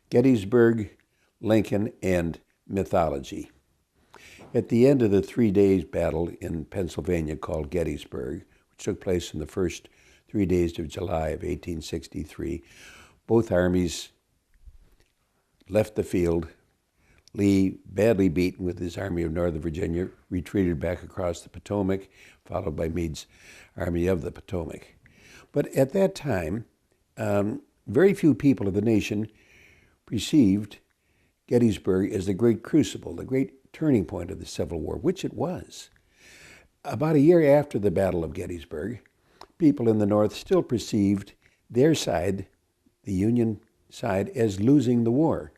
Gettysburg, Lincoln, and Mythology. At the end of the 3 days battle in Pennsylvania called Gettysburg, which took place in the first 3 days of July of 1863, both armies left the field. Lee, badly beaten with his Army of Northern Virginia, retreated back across the Potomac, followed by Meade's Army of the Potomac. But at that time, very few people of the nation perceived Gettysburg as the great crucible, the great turning point of the Civil War, which it was. About a year after the Battle of Gettysburg, people in the North still perceived their side, the Union side, as losing the war.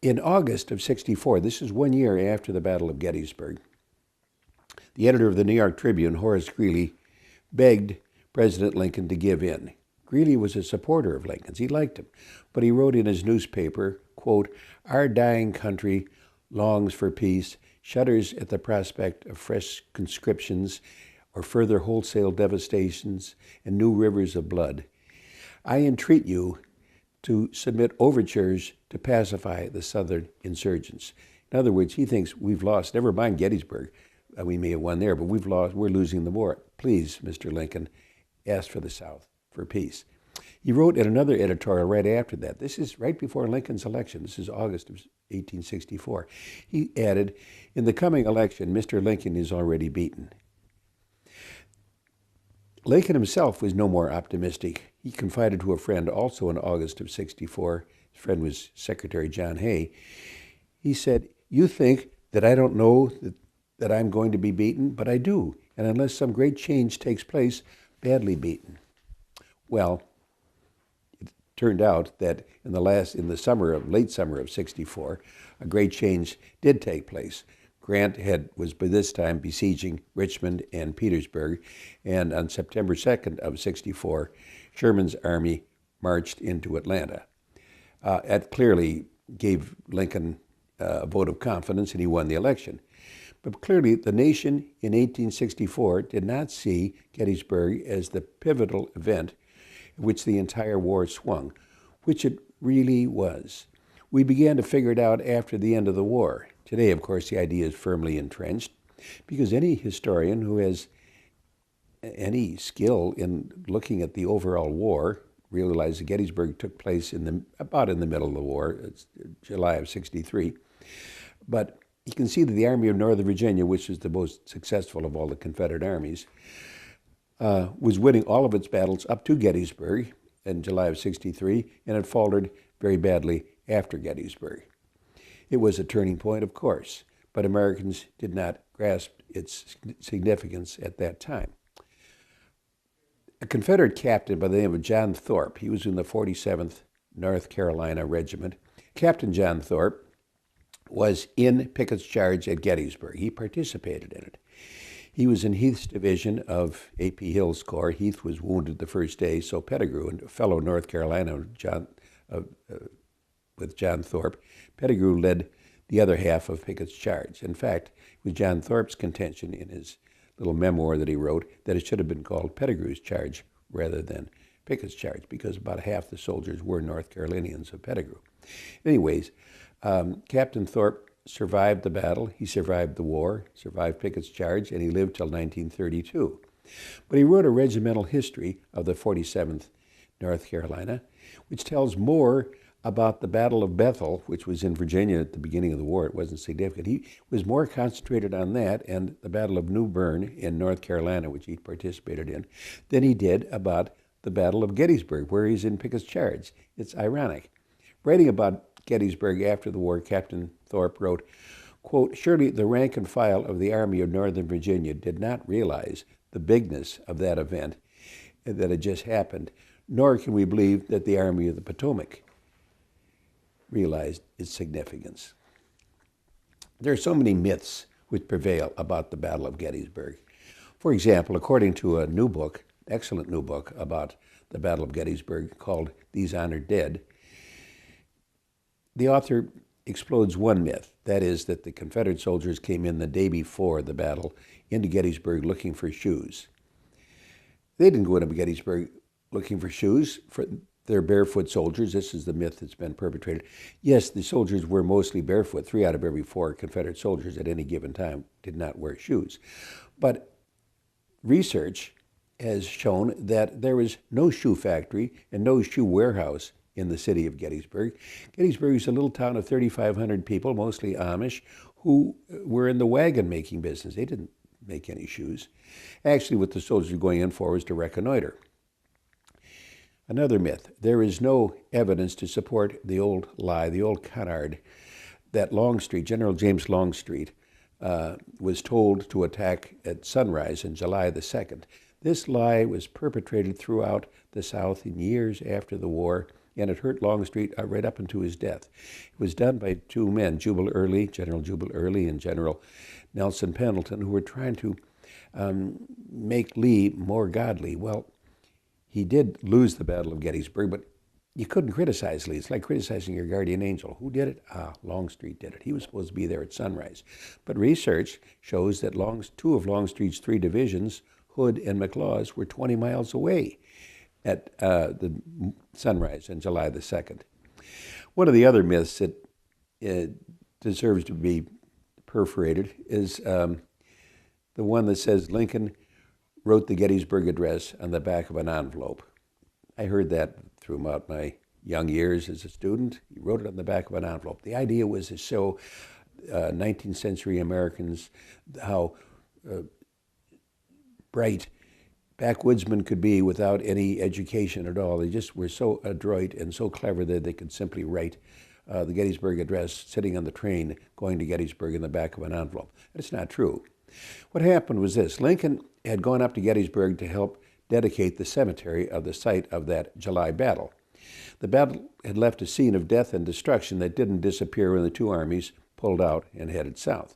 In August of '64, this is 1 year after the Battle of Gettysburg, the editor of the New York Tribune, Horace Greeley, begged President Lincoln to give in. Greeley was a supporter of Lincoln's. He liked him. But he wrote in his newspaper, quote, "Our dying country longs for peace, shudders at the prospect of fresh conscriptions or further wholesale devastations and new rivers of blood. I entreat you to submit overtures to pacify the Southern insurgents." In other words, he thinks we've lost, never mind Gettysburg, we may have won there, but we're losing the war. Please, Mr. Lincoln, ask for the South for peace. He wrote in another editorial right after that. This is right before Lincoln's election. This is August of 1864. He added, "In the coming election, Mr. Lincoln is already beaten." Lincoln himself was no more optimistic. He confided to a friend also in August of '64. His friend was Secretary John Hay. He said, "You think that I don't know that I'm going to be beaten, but I do. And unless some great change takes place, badly beaten." Well, it turned out that in the late summer of '64, a great change did take place. Grant was by this time besieging Richmond and Petersburg, and on September 2nd of '64, Sherman's army marched into Atlanta. That clearly gave Lincoln a vote of confidence, and he won the election. But clearly, the nation in 1864 did not see Gettysburg as the pivotal event in which the entire war swung, which it really was. We began to figure it out after the end of the war. Today, of course, the idea is firmly entrenched, because any historian who has any skill in looking at the overall war realizes that Gettysburg took place about in the middle of the war. It's July of '63. But you can see that the Army of Northern Virginia, which was the most successful of all the Confederate armies, was winning all of its battles up to Gettysburg in July of '63, and it faltered very badly after Gettysburg. It was a turning point, of course, but Americans did not grasp its significance at that time. A Confederate captain by the name of John Thorpe, he was in the 47th North Carolina Regiment. Captain John Thorpe was in Pickett's charge at Gettysburg. He participated in it. He was in Heath's division of A.P. Hill's Corps. Heath was wounded the first day, so Pettigrew, and a fellow North Carolina, with John Thorpe, Pettigrew led the other half of Pickett's charge. In fact, it was John Thorpe's contention in his little memoir that he wrote that it should have been called Pettigrew's charge rather than Pickett's charge, because about half the soldiers were North Carolinians of Pettigrew. Anyways, Captain Thorpe survived the battle, he survived the war, survived Pickett's charge, and he lived till 1932. But he wrote a regimental history of the 47th North Carolina, which tells more about the Battle of Bethel, which was in Virginia at the beginning of the war. It wasn't significant. He was more concentrated on that and the Battle of New Bern in North Carolina, which he participated in, than he did about the Battle of Gettysburg, where he's in Pickett's charge. It's ironic. Writing about Gettysburg after the war, Captain Thorpe wrote, quote, "Surely the rank and file of the Army of Northern Virginia did not realize the bigness of that event that had just happened, nor can we believe that the Army of the Potomac realized its significance." There are so many myths which prevail about the Battle of Gettysburg. For example, according to a new book, excellent new book about the Battle of Gettysburg called These Honored Dead, the author explodes one myth, that is that the Confederate soldiers came in the day before the battle into Gettysburg looking for shoes. They didn't go into Gettysburg looking for shoes. they're barefoot soldiers. This is the myth that's been perpetrated. Yes, the soldiers were mostly barefoot. 3 out of every 4 Confederate soldiers at any given time did not wear shoes. But research has shown that there was no shoe factory and no shoe warehouse in the city of Gettysburg. Gettysburg is a little town of 3,500 people, mostly Amish, who were in the wagon making business. They didn't make any shoes. Actually, what the soldiers were going in for was to reconnoiter. Another myth: there is no evidence to support the old lie, the old canard, that Longstreet, General James Longstreet, was told to attack at sunrise on July the 2nd. This lie was perpetrated throughout the South in years after the war, and it hurt Longstreet right up into his death. It was done by 2 men, Jubal Early, General Jubal Early, and General Nelson Pendleton, who were trying to make Lee more godly. Well, he did lose the Battle of Gettysburg, but you couldn't criticize Lee. It's like criticizing your guardian angel. Who did it? Longstreet did it. He was supposed to be there at sunrise. But research shows that 2 of Longstreet's 3 divisions, Hood and McLaws, were 20 miles away at the sunrise on July the 2nd. One of the other myths that deserves to be perforated is the one that says Lincoln wrote the Gettysburg Address on the back of an envelope. I heard that throughout my young years as a student. He wrote it on the back of an envelope. The idea was to show 19th century Americans how bright backwoodsmen could be without any education at all. They just were so adroit and so clever that they could simply write the Gettysburg Address sitting on the train going to Gettysburg in the back of an envelope. That's not true. What happened was this: Lincoln had gone up to Gettysburg to help dedicate the cemetery of the site of that July battle. The battle had left a scene of death and destruction that didn't disappear when the 2 armies pulled out and headed south.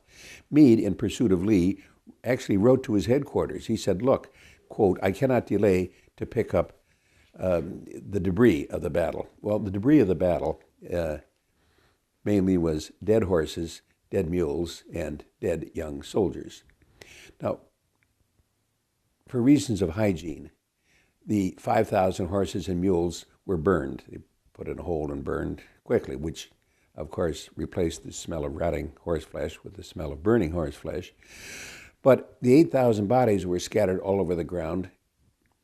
Meade, in pursuit of Lee, actually wrote to his headquarters. He said, look, quote, I cannot delay to pick up the debris of the battle. Well, the debris of the battle mainly was dead horses, dead mules, and dead young soldiers. Now, for reasons of hygiene, the 5,000 horses and mules were burned. They put in a hole and burned quickly, which, of course, replaced the smell of rotting horse flesh with the smell of burning horse flesh. But the 8,000 bodies were scattered all over the ground,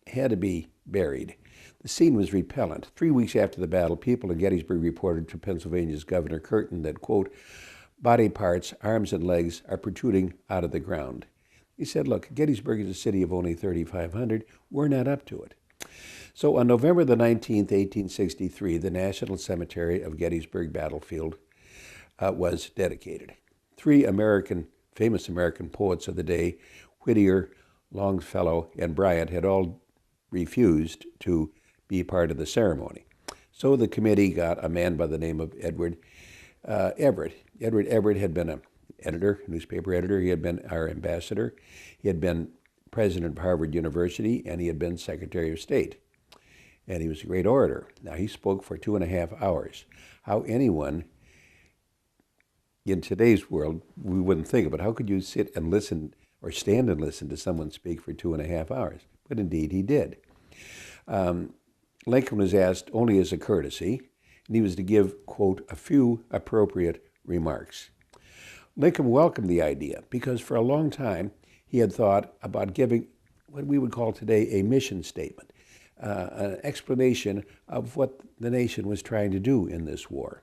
had to be buried. The scene was repellent. 3 weeks after the battle, people in Gettysburg reported to Pennsylvania's Governor Curtin that, quote, body parts, arms and legs are protruding out of the ground. He said, look, Gettysburg is a city of only 3,500. We're not up to it. So on November the 19th, 1863, the National Cemetery of Gettysburg Battlefield was dedicated. 3 famous American poets of the day, Whittier, Longfellow, and Bryant, had all refused to be part of the ceremony. So the committee got a man by the name of Edward Everett. Edward Everett had been an editor, newspaper editor. He had been our ambassador. He had been president of Harvard University, and he had been Secretary of State. And he was a great orator. Now, he spoke for 2.5 hours. How anyone in today's world, we wouldn't think of it. How could you sit and listen or stand and listen to someone speak for 2.5 hours? But indeed, he did. Lincoln was asked only as a courtesy, and he was to give, quote, a few appropriate remarks. Lincoln welcomed the idea because for a long time he had thought about giving what we would call today a mission statement, an explanation of what the nation was trying to do in this war.